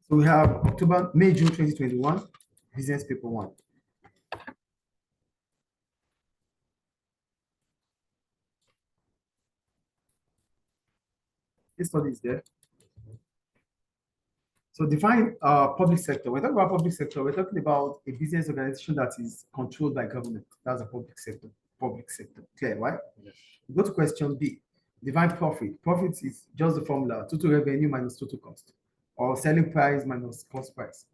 So we have May, June 2021, business paper 1. This study is there. So define public sector. When we talk about public sector, we're talking about a business organization that is controlled by government. That's a public sector. Public sector. Clear, right? Yes. Go to question B. Define profit. Profit is just the formula: total revenue minus total cost, or selling price minus cost price.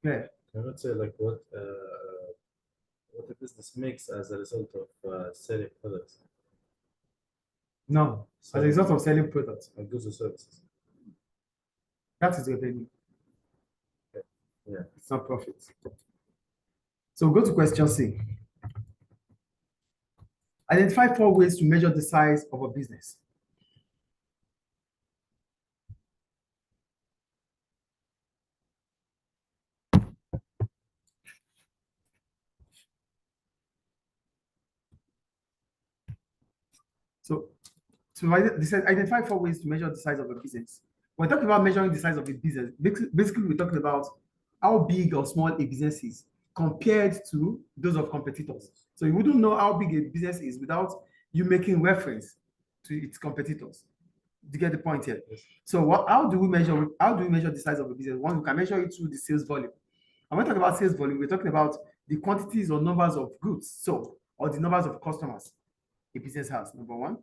Clear. I would say like what the business makes as a result of selling products. No, as a result of selling products and goods or services. That is revenue. Okay. Yeah. It's not profit. So go to question C. Identify 4 ways to measure the size of a business. So identify 4 ways to measure the size of a business. When we're talking about measuring the size of a business, basically we're talking about how big or small a business is compared to those of competitors. So you wouldn't know how big a business is without you making reference to its competitors. Do you get the point here? Yes. So how do we measure the size of a business? One, we can measure it through the sales volume. And when we talk about sales volume, we're talking about the quantities or numbers of goods sold or the numbers of customers a business has, number 1.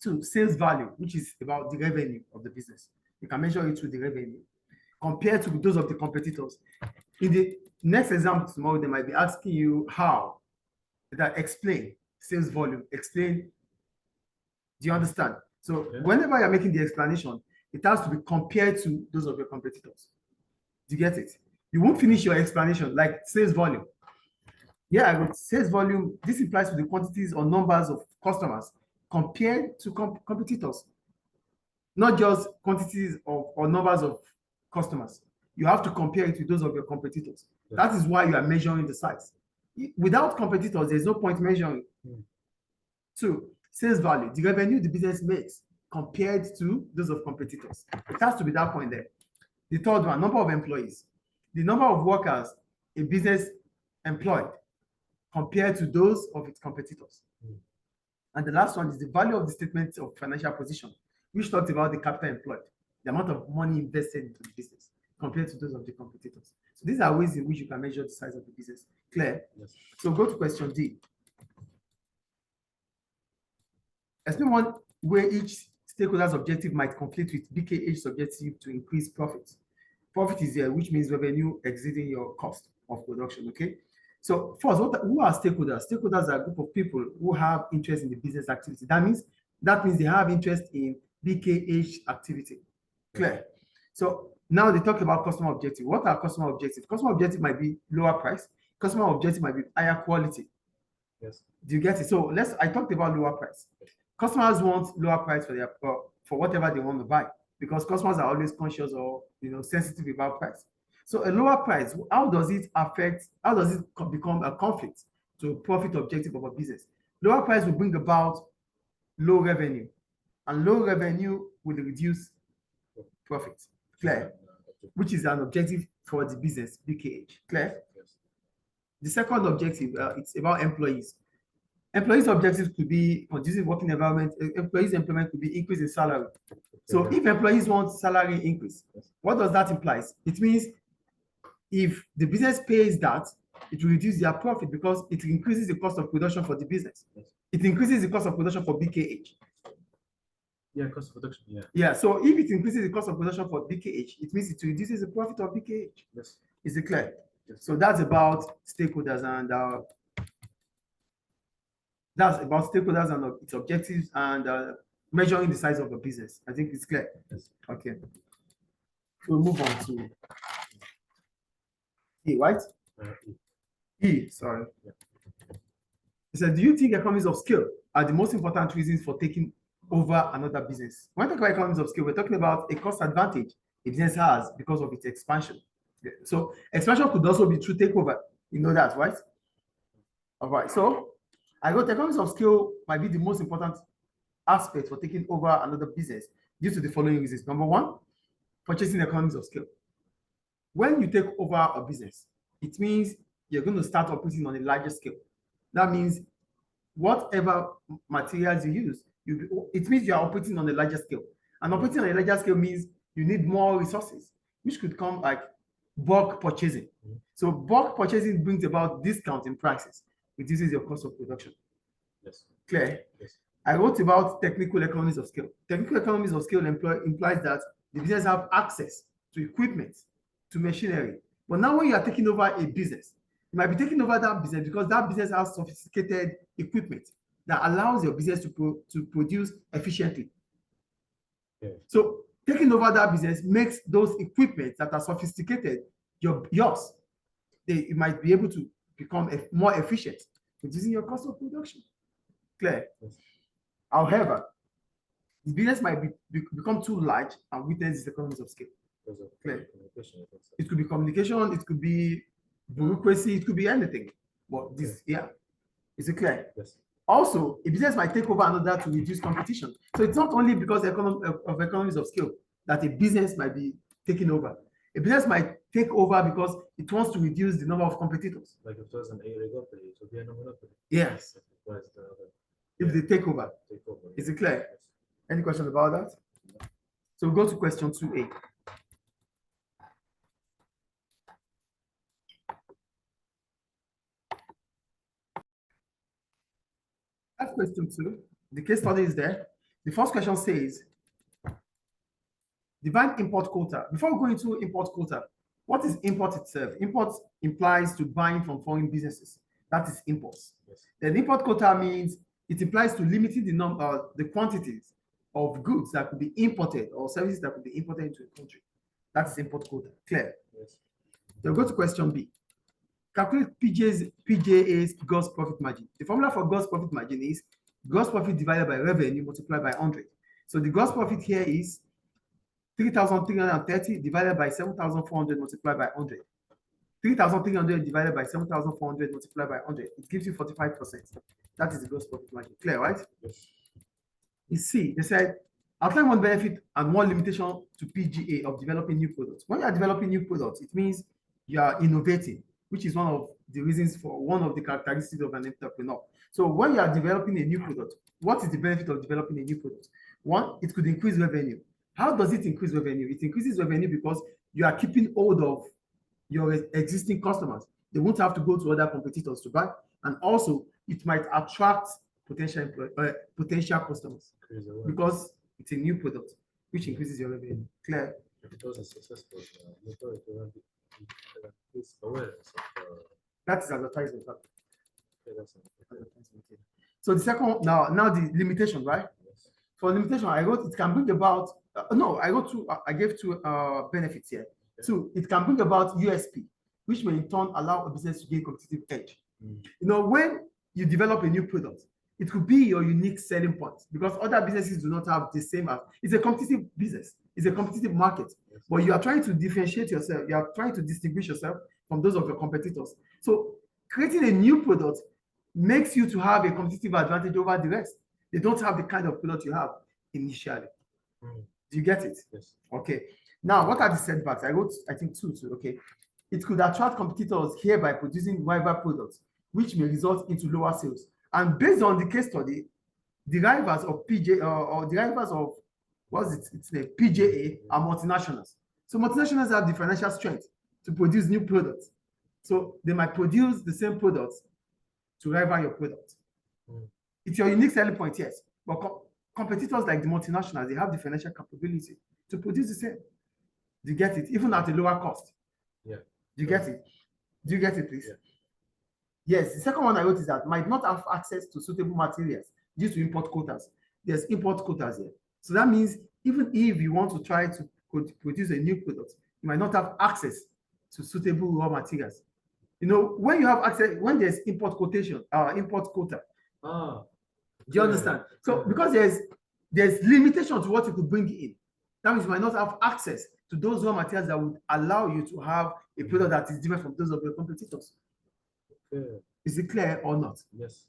2, sales value, which is about the revenue of the business. You can measure it through the revenue compared to those of the competitors. In the next example tomorrow, they might be asking you how that explain sales volume, explain. Do you understand? So whenever you're making the explanation, it has to be compared to those of your competitors. Do you get it? You won't finish your explanation like sales volume. Yeah, with sales volume, this implies to the quantities or numbers of customers compared to competitors, not just quantities or numbers of customers. You have to compare it with those of your competitors. Yes. That is why you are measuring the size. Without competitors, there's no point measuring. 2, sales value, the revenue the business makes compared to those of competitors. It has to be that point there. The 3rd one, number of employees, the number of workers a business employed compared to those of its competitors. And the last one is the value of the statement of financial position, which talks about the capital employed, the amount of money invested into the business compared to those of the competitors. So these are ways in which you can measure the size of the business. Clear? Yes. So go to question D. Explain one way each stakeholder's objective might conflict with BKH's objective to increase profits. Profit is there, which means revenue exceeding your cost of production, okay? So first, who are stakeholders? Stakeholders are a group of people who have interest in the business activity. That means they have interest in BKH activity. Clear? So now they talk about customer objective. What are customer objectives? Customer objective might be lower price. Customer objective might be higher quality. Yes. Do you get it? So I talked about lower price. Customers want lower price for whatever they want to buy, because customers are always conscious or sensitive about price. So a lower price, how does it become a conflict to profit objective of a business? Lower price will bring about low revenue, and low revenue will reduce profit. Clear? Which is an objective for the business, BKH. Clear? Yes. The second objective, it's about employees. Employees' objectives could be conducive working environment. Employees' employment could be increase in salary. So if employees want salary increase, what does that imply? It means if the business pays that, it will reduce their profit because it increases the cost of production for the business. It increases the cost of production for BKH. Yeah, cost of production, yeah. Yeah, so if it increases the cost of production for BKH, it means it reduces the profit of BKH. Yes. Is it clear? Yes. So that's about stakeholders and its objectives and measuring the size of a business. I think it's clear. Yes. Okay. We'll move on to E, right? E, sorry. Yeah. He said, do you think economies of scale are the most important reasons for taking over another business? When we talk about economies of scale, we're talking about a cost advantage a business has because of its expansion. So expansion could also be through takeover. You know that, right? All right. So I wrote economies of scale might be the most important aspect for taking over another business due to the following reasons. Number 1, purchasing economies of scale. When you take over a business, it means you're going to start operating on a larger scale. That means whatever materials you use, it means you are operating on a larger scale. And operating on a larger scale means you need more resources, which could come like bulk purchasing. So bulk purchasing brings about discount in prices, reduces your cost of production. Yes. Clear? Yes. I wrote about technical economies of scale. Technical economies of scale implies that the business have access to equipment, to machinery. But now when you are taking over a business, you might be taking over that business because that business has sophisticated equipment that allows your business to produce efficiently. Yeah. So taking over that business makes those equipment that are sophisticated yours. You might be able to become more efficient, reducing your cost of production. Clear? Yes. However, the business might become too large and witness these economies of scale. Because of Clear. communication, I think so. It could be communication, it could be bureaucracy, it could be anything. But this, yeah, is it clear? Yes. Also, a business might take over another to reduce competition. So it's not only because of economies of scale that a business might be taking over. A business might take over because it wants to reduce the number of competitors. Like if it was an oligopoly, it would be a monopoly. Yes. If it was the other. If they take over. Take over. Is it clear? Yes. Any questions about that? So we'll go to question 2A. That's question 2. The case study is there. The first question says, define import quota. Before we go into import quota, what is import itself? Import implies to buying from foreign businesses. That is imports. Yes. Then import quota means it implies to limiting the quantities of goods that could be imported or services that could be imported into a country. That is import quota. Clear? Yes. Then go to question B. Calculate PJA's gross profit margin. The formula for gross profit margin is gross profit divided by revenue multiplied by 100. So the gross profit here is 3,330 divided by 7,400 multiplied by 100. 3,300 divided by 7,400 multiplied by 100. It gives you 45%. That is the gross profit margin. Clear, right? Yes. You see, they said, outline one benefit and one limitation to PGA of developing new products. When you are developing new products, it means you are innovating, which is one of the reasons for one of the characteristics of an entrepreneur. So when you are developing a new product, what is the benefit of developing a new product? One, it could increase revenue. How does it increase revenue? It increases revenue because you are keeping hold of your existing customers. They won't have to go to other competitors to buy. And also, it might attract potential customers because it's a new product, which increases your revenue. Clear? If it wasn't successful, you thought it would increase awareness of That is advertisement. advertisement. So the second, now the limitation, right? Yes. For limitation, I wrote it can bring about, I gave two benefits here. Okay. Two, it can bring about USP, which may in turn allow a business to gain competitive edge. Mm. You know, when you develop a new product, it could be your unique selling point because other businesses do not have the same. It's a competitive business. It's a competitive market. Yes. But you are trying to differentiate yourself. You are trying to distinguish yourself from those of your competitors. So creating a new product makes you to have a competitive advantage over the rest. They don't have the kind of product you have initially. Mm. Do you get it? Yes. Okay. Now, what are the setbacks? I wrote, I think, two. Okay. It could attract competitors here by producing rival products, which may result into lower sales. And based on the case study, derivers of PJ or derivers of what's its name? PJA are multinationals. So multinationals have the financial strength to produce new products. So they might produce the same products to rival your product. Mm. It's your unique selling point, yes. But competitors like the multinationals, they have the financial capability to produce the same. Do you get it? Even at a lower cost. Yeah. Do you get it? Do you get it, please? Yeah. Yes, the second one I wrote is that might not have access to suitable materials due to import quotas. There's import quotas here. So that means even if you want to try to produce a new product, you might not have access to suitable raw materials. You know, when you have access, when there's import quota, Ah. do you understand? So because there's limitation to what you could bring in, that means you might not have access to those raw materials that would allow you to have a product that is different from those of your competitors. Okay. Is it clear or not? Yes.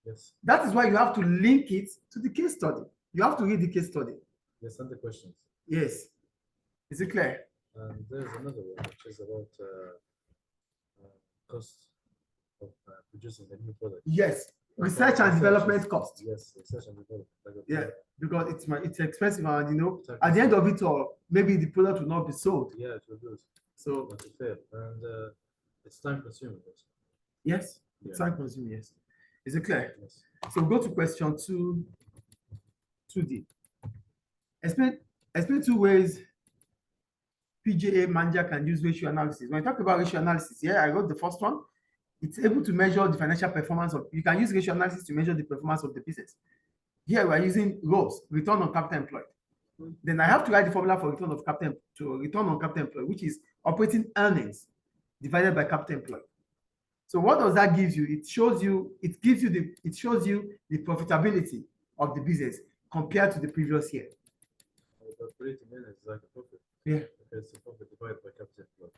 Yes. That is why you have to link it to the case study. You have to read the case study. Yes, and the questions. Yes. Is it clear? And there's another one which is about cost of producing a new product. Yes. That's Research why and research development is- cost. Yes, research and development. Like a Yeah, product. because it's expensive, and Time at the end consuming. of it all, maybe the product will not be sold. Yeah, it will do. So But it fail. And it's time consuming also. yes, it's Yeah. time consuming. Yes. Is it clear? Yes. So go to question 2D. Explain 2 ways PJA manager can use ratio analysis. When I talk about ratio analysis, yeah, I wrote the first one. It's able to measure the financial performance of. You can use ratio analysis to measure the performance of the business. Here we are using ROCE, return on capital employed. Then I have to write the formula for return on capital employed, which is operating earnings divided by capital employed. So what does that give you? It shows you the profitability of the business compared to the previous year. The operating earnings is like a profit. Yeah. Okay, it's a profit divided by capital employed.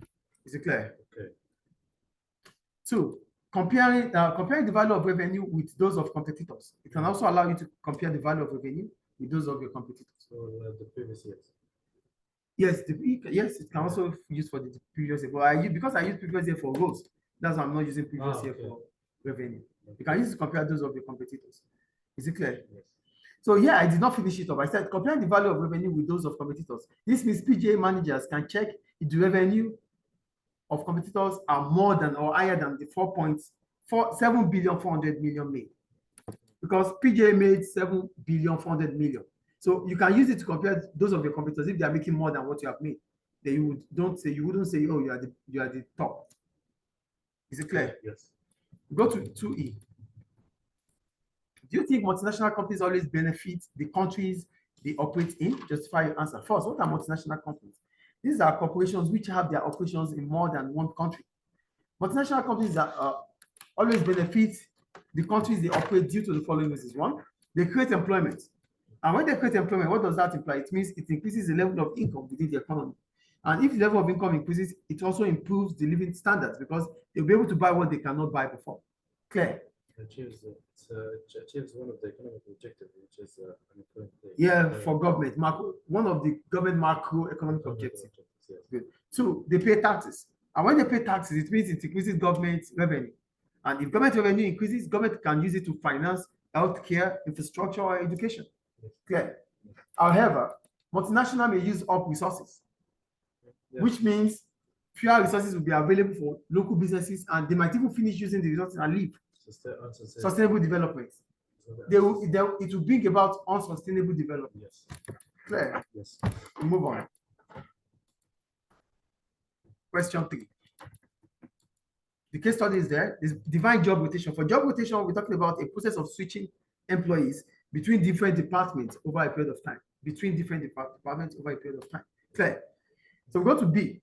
Is it clear? Okay. 2, comparing the value of revenue with those of competitors. It can also allow you to compare the value of revenue with those of your competitors. So the previous years. Yes, it can also be used for the previous year. But because I use previous year for rows, that's why I'm not using previous year for revenue. You can use to compare those of your competitors. Is it clear? Yes. So yeah, I did not finish it up. I said comparing the value of revenue with those of competitors. This means PGA managers can check if the revenue of competitors are more than or higher than the 4.7 billion 400 million made. Because PGA made 7 billion 400 million. So you can use it to compare those of your competitors. If they are making more than what you have made, then you wouldn't say, oh, you are the top. Is it clear? Yes. Go to 2E. Do you think multinational companies always benefit the countries they operate in? Justify your answer. First, what are multinational companies? These are corporations which have their operations in more than one country. Multinational companies always benefit the countries they operate due to the following reasons. 1, they create employment. And when they create employment, what does that imply? It means it increases the level of income within the economy. And if the level of income increases, it also improves the living standards because they'll be able to buy what they cannot buy before. Clear? It achieves one of the economic objectives, which is unemployment rate. Yeah, for government, one of the government macroeconomic objectives. Yes. Good. 2, they pay taxes. And when they pay taxes, it means it increases government revenue. And if government revenue increases, government can use it to finance healthcare, infrastructure, or education. Yes. Clear? However, multinational may use up resources, Yes. which means fewer resources will be available for local businesses, and they might even finish using the resources and leave. Sustainable development. It will bring about unsustainable development. Yes. Clear? Yes. We move on. Question 3. The case study is there. There's divine job rotation. For job rotation, we're talking about a process of switching employees between different departments over a period of time. Clear? So we go to B.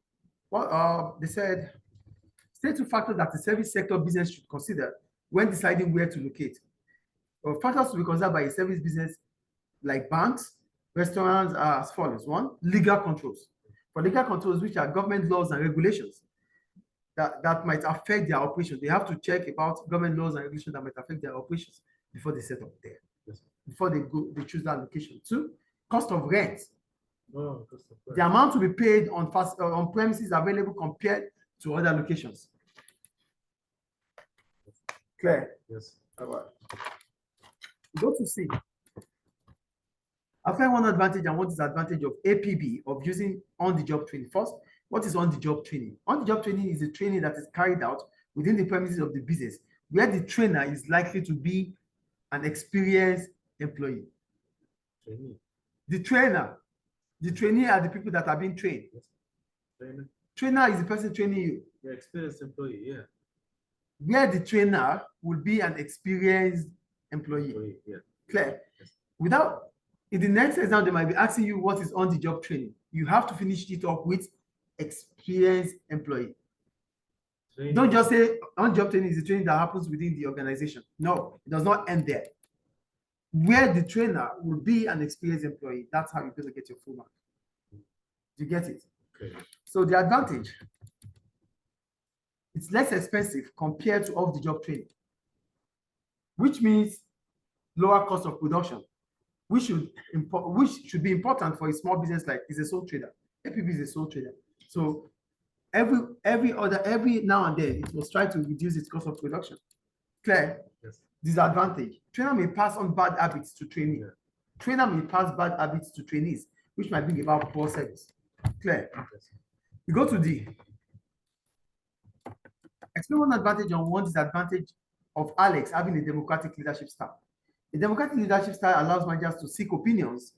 Well, they said, state 2 factors that the service sector business should consider when deciding where to locate. Factors to be considered by a service business like banks, restaurants are as follows. 1, legal controls. For legal controls, which are government laws and regulations that might affect their operation, they have to check about government laws and regulations that might affect their operations before they set up there. Yes. Before they choose that location. 2, cost of rent. Oh, cost of rent. The amount to be paid on premises available compared to other locations. Clear? Yes. All right. Go to C. I'll find one advantage and one disadvantage of APB, of using on-the-job training. First, what is on-the-job training? On-the-job training is a training that is carried out within the premises of the business, where the trainer is likely to be an experienced employee. Trainee. The trainee are the people that are being trained. Yes. Trainer is the person training you. The experienced employee, yeah. Where the trainer will be an experienced employee. Yeah. Clear? Yes. In the next exam, they might be asking you what is on-the-job training. You have to finish it up with experienced employee. Training. Don't just say on-job training is the training that happens within the organization. No, it does not end there. Where the trainer will be an experienced employee, that's how you're going to get your full mark. Do you get it? Okay. So the advantage, it's less expensive compared to off-the-job training, which means lower cost of production, which should be important for a small business like is a sole trader. APB is a sole trader. So every now and then it must try to reduce its cost of production. Clear? Yes. Disadvantage. Trainer may pass on bad habits to trainee. Yeah. Trainer may pass bad habits to trainees, which might bring about poor service. Clear? Yes. We go to D. Explain one advantage and one disadvantage of Alex having a democratic leadership style. A democratic leadership style allows managers to seek opinions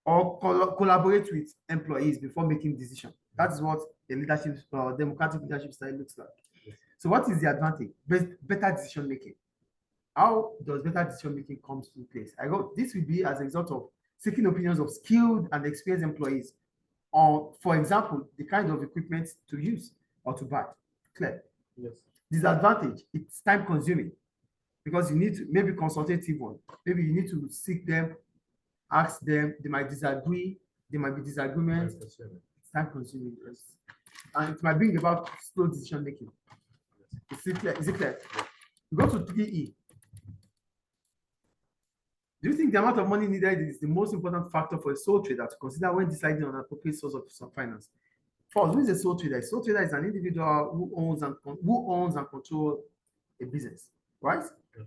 or collaborate with employees before making decisions. That is what a leadership, democratic leadership style looks like. Yes. So what is the advantage? Better decision making. How does better decision making come into place? This will be as a result of seeking opinions of skilled and experienced employees on, for example, the kind of equipment to use or to buy. Clear? Yes. Disadvantage, it's time consuming because you need to maybe consultative one. Maybe you need to seek them, ask them, they might disagree, there might be disagreements. It's time consuming. Yes. And it might bring about slow decision making. Is it clear? Is it clear? We go to 3E. Do you think the amount of money needed is the most important factor for a sole trader to consider when deciding on an appropriate source of finance? First, who is a sole trader? A sole trader is an individual who owns and controls a business, right? Yes.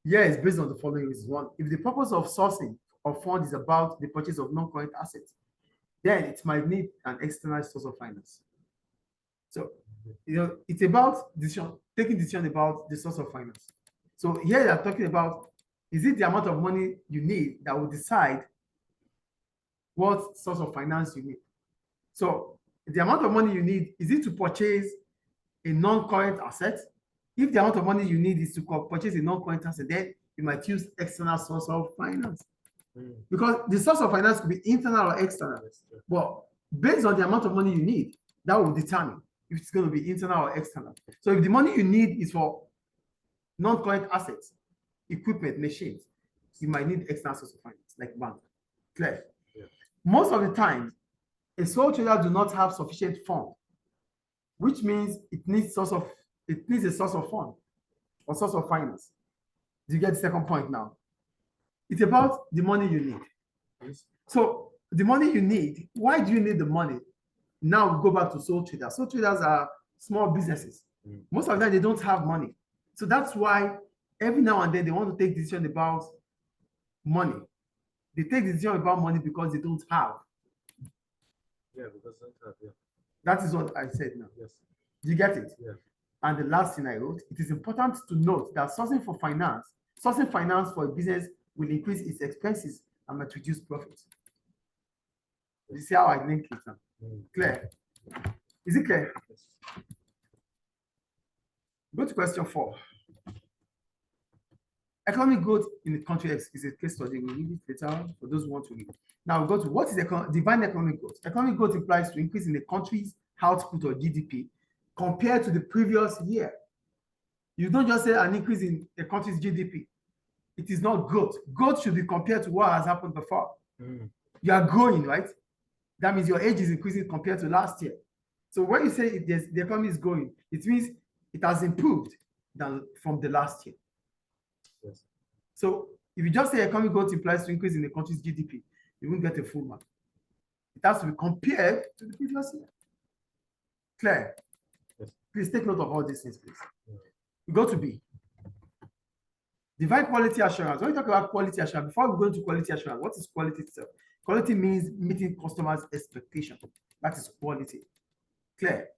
Yes, based on the following reasons. One, if the purpose of sourcing of funds is about the purchase of non-current assets, then it might need an external source of finance. So, it's about taking decision about the source of finance. So here they are talking about, is it the amount of money you need that will decide what source of finance you need? So the amount of money you need, is it to purchase a non-current asset? If the amount of money you need is to purchase a non-current asset, then you might use external source of finance. Because the source of finance could be internal or external. But based on the amount of money you need, that will determine if it's going to be internal or external. So if the money you need is for non-current assets, equipment, machines, you might need external source of finance, like bank. Clear? Yeah. Most of the time, a sole trader do not have sufficient fund, which means it needs a source of fund or source of finance. Do you get the second point now? It's about the money you need. Yes. So the money you need, why do you need the money? Now we go back to sole traders. Sole traders are small businesses. Most of them, they don't have money. So that's why every now and then they want to take decision about money. They take decision about money because they don't have. Yeah, because they don't have, yeah. That is what I said now. Yes. Do you get it? Yeah. And the last thing I wrote, it is important to note that sourcing finance for a business will increase its expenses and might reduce profits. You see how I link it now? Clear? Is it clear? Yes. Go to question 4. Economic growth in the country is a case study. We'll read it later for those who want to read. Now we go to what is divine economic growth. Economic growth implies to increase in the country's output or GDP compared to the previous year. You don't just say an increase in a country's GDP. It is not growth. Growth should be compared to what has happened before. You are growing, right? That means your age is increasing compared to last year. So when you say the economy is growing, it means it has improved from the last year. Yes. So if you just say economic growth implies to increase in the country's GDP, you won't get a full mark. It has to be compared to the previous year. Clear? Yes. Please take note of all these things, please. Yeah. We go to B. Divine quality assurance. When we talk about quality assurance, before we go into quality assurance, what is quality itself? Quality means meeting customers' expectation. That is quality. Clear?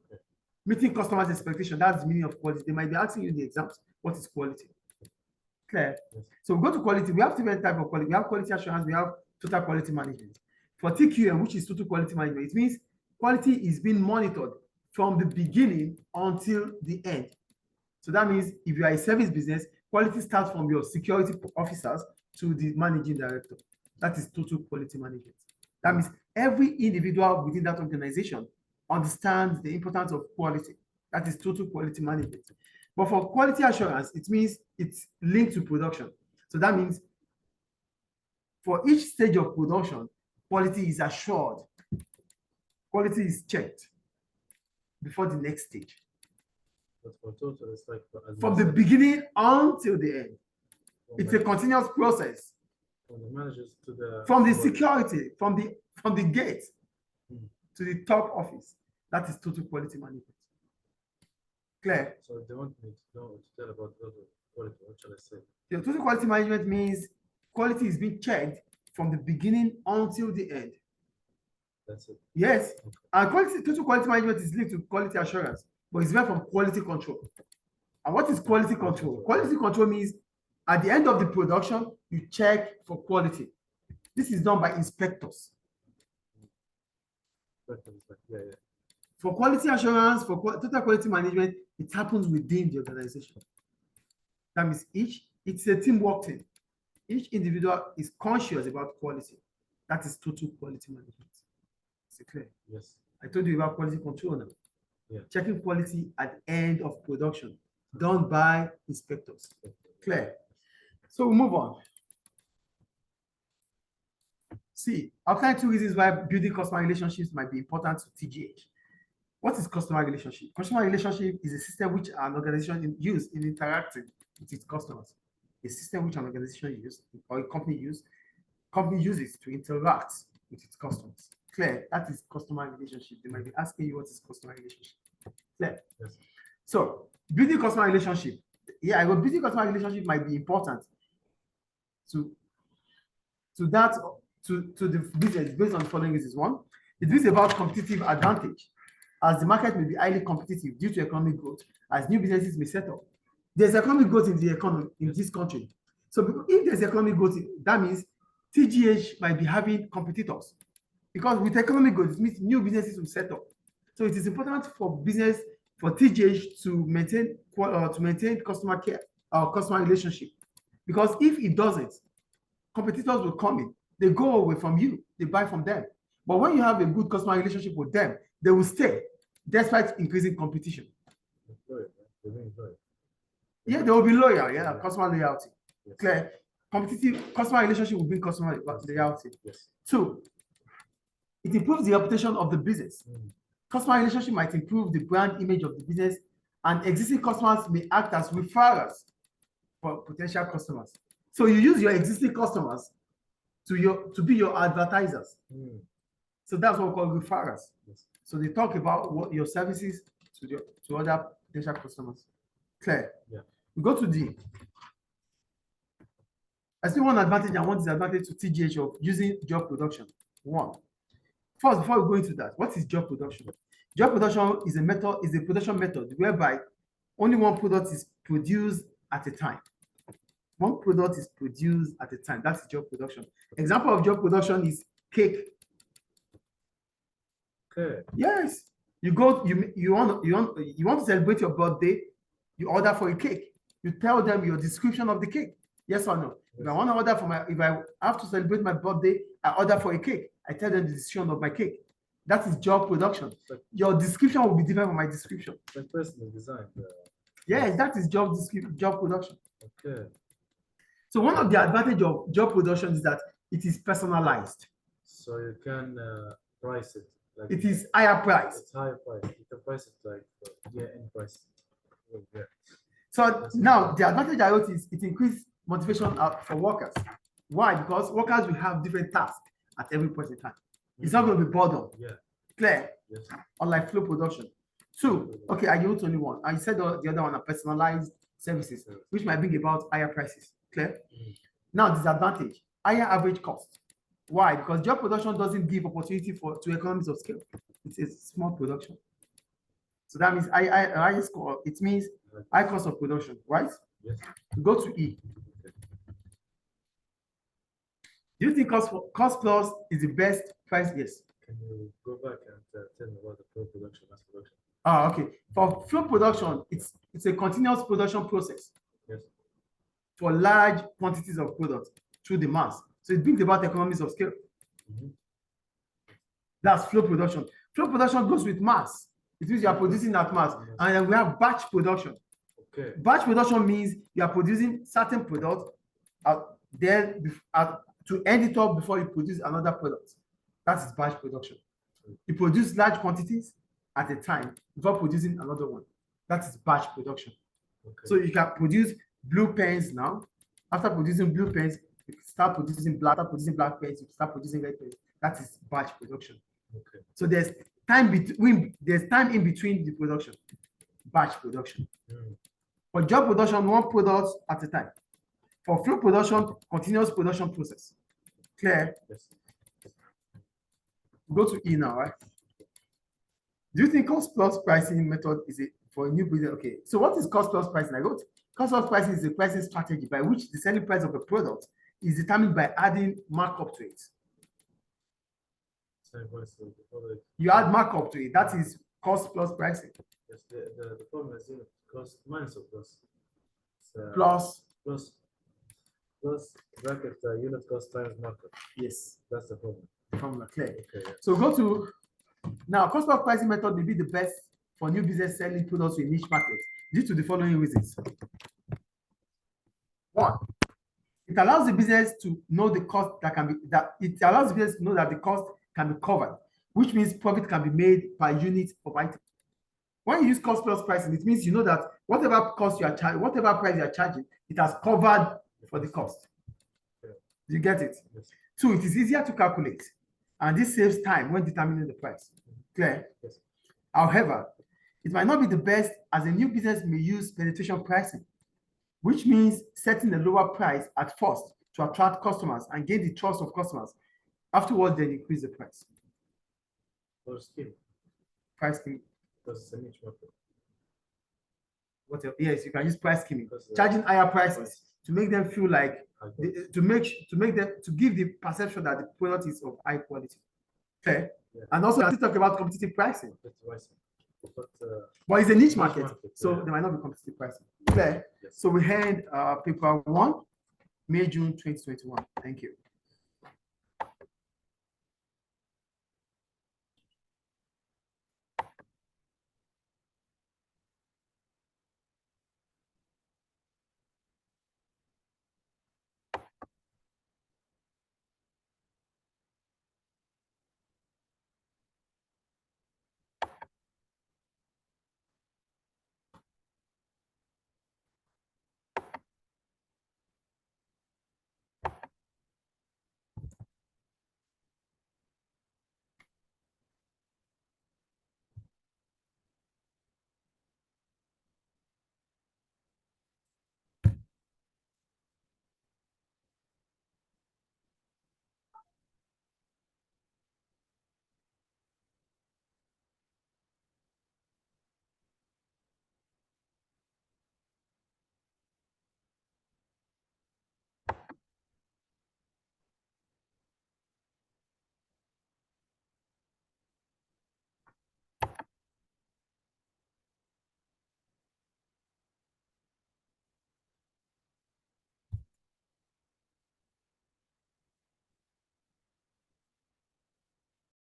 Okay. Meeting customers' expectation, that's the meaning of quality. They might be asking you in the exams, what is quality? Clear? Yes. So we go to quality. We have different types of quality. We have quality assurance. We have total quality management. For TQM, which is total quality management, it means quality is being monitored from the beginning until the end. So that means if you are a service business, quality starts from your security officers to the managing director. That is total quality management. That means every individual within that organization understands the importance of quality. That is total quality management. But for quality assurance, it means it's linked to production. So that means for each stage of production, quality is assured. Quality is checked before the next stage. But for total, it's like from the beginning until the end. It's a continuous process. From the managers to the from the security, from from the gate Mm. to the top office. That is total quality management. Clear? So they want me to know to tell about total quality. What shall I say? The total quality management means quality is being checked from the beginning until the end. That's it. Yes, Okay. and total quality management is linked to quality assurance, but it's very from quality control. And what is quality control? Quality control means at the end of the production, you check for quality. This is done by inspectors. Yeah. For quality assurance, for total quality management, it happens within the organization. That means it's a teamwork thing. Each individual is conscious about quality. That is total quality management. Is it clear? Yes. I told you about quality control now. Yeah. Checking quality at the end of production, done by inspectors. Clear? So we move on. See, outline 2 reasons why building customer relationships might be important to TGH. What is customer relationship? Customer relationship is a system which an organization uses in interacting with its customers. A system which an organization uses or a company uses to interact with its customers. Clear? That is customer relationship. They might be asking you what is customer relationship. Clear? Yes. So building customer relationship. Yeah, but building customer relationship might be important to the business based on the following reasons. One, it is about competitive advantage, as the market may be highly competitive due to economic growth, as new businesses may set up. There's economic growth in the economy in this country. So if there's economic growth, that means TGH might be having competitors. Because with economic growth, it means new businesses will set up. So it is important for TGH to maintain customer care or customer relationship. Because if it doesn't, competitors will come in, they go away from you, they buy from them. But when you have a good customer relationship with them, they will stay despite increasing competition. Yeah, they will be loyal. Yeah, customer loyalty. Yes. Clear. Competitive customer relationship will bring customer loyalty. Yes. 2, it improves the reputation of the business. Customer relationship might improve the brand image of the business, and existing customers may act as referrals for potential customers. So you use your existing customers to be your advertisers. So that's what we call referrals. Yes. So they talk about what your services to other potential customers. Clear? Yeah. We go to D. I see one advantage and one disadvantage to TGH of using job production. One. First, before we go into that, what is job production? Job production is a production method whereby only one product is produced at a time. One product is produced at a time. That's job production. Example of job production is cake. Okay. Yes. You want to celebrate your birthday, you order for a cake. You tell them your description of the cake. Yes or no? Yes. If I want to order if I have to celebrate my birthday, I order for a cake. I tell them the description of my cake. That is job production. Your description will be different from my description. The personal design. Yes, that is job production. Okay. So one of the advantage of job production is that it is personalized. So you can price it. Like it is higher price. It's higher price. You can price it like any price. Yeah. So now the advantage I wrote is it increases motivation for workers. Why? Because workers will have different tasks at every point in time. It's not going to be boredom. Yeah. Clear? Yes. Unlike flow production. 2, okay, I wrote only one. I said the other one are personalized services, which might bring about higher prices. Clear? Now, disadvantage, higher average cost. Why? Because job production doesn't give opportunity to economies of scale. It's a small production. So that means it means high cost of production, right? Yes. We go to E. Do you think cost plus is the best price? Yes. Can you go back and tell me about the flow production, mass production? Okay. For flow production, it's a continuous production process. Yes. For large quantities of product through the mass. So it brings about economies of scale. That's flow production. Flow production goes with mass. It means you are producing at mass. And then we have batch production. Okay. Batch production means you are producing certain product to end it up before you produce another product. That is batch production. You produce large quantities at a time before producing another one. That is batch production. Okay. So you can produce blue pens now. After producing blue pens, you start producing black pens, you start producing red pens. That is batch production. Okay. So there's time in between the production, batch production. Mm. For job production, one product at a time. For flow production, continuous production process. Clear? Yes. Go to E now, right? Do you think cost plus pricing method is it for a new business? Okay, so what is cost plus pricing? I got cost plus pricing is a pricing strategy by which the selling price of a product is determined by adding markup to it. Same price of the product. You add markup to it. That is cost plus pricing. Yes, the formula is unit cost minus of plus. Plus. Plus bracket unit cost times markup. Yes. That's the formula. Formula clear. Okay. Yeah. So go to now cost plus pricing method may be the best for new business selling products to a niche market due to the following reasons. One, it allows the business to know the cost that the cost can be covered, which means profit can be made per unit of item. When you use cost plus pricing, it means you know that whatever cost you are charging, whatever price you are charging, it has covered for the cost. Yeah. You get it? Yes. Two, it is easier to calculate, and this saves time when determining the price. Clear? Yes. However, it might not be the best as a new business may use penetration pricing, which means setting a lower price at first to attract customers and gain the trust of customers. Afterwards, then increase the price. For scheme. Price scheme. Because it's a niche market. What else? Yes, you can use price scheming, Because, charging higher prices to make them feel like to give the perception that the product is of high quality. Okay. Yeah. And also, I talk about competitive pricing. But it's a niche market, so there might not be competitive pricing. Okay. Yes. So we had paper 1, May, June 2021. Thank you.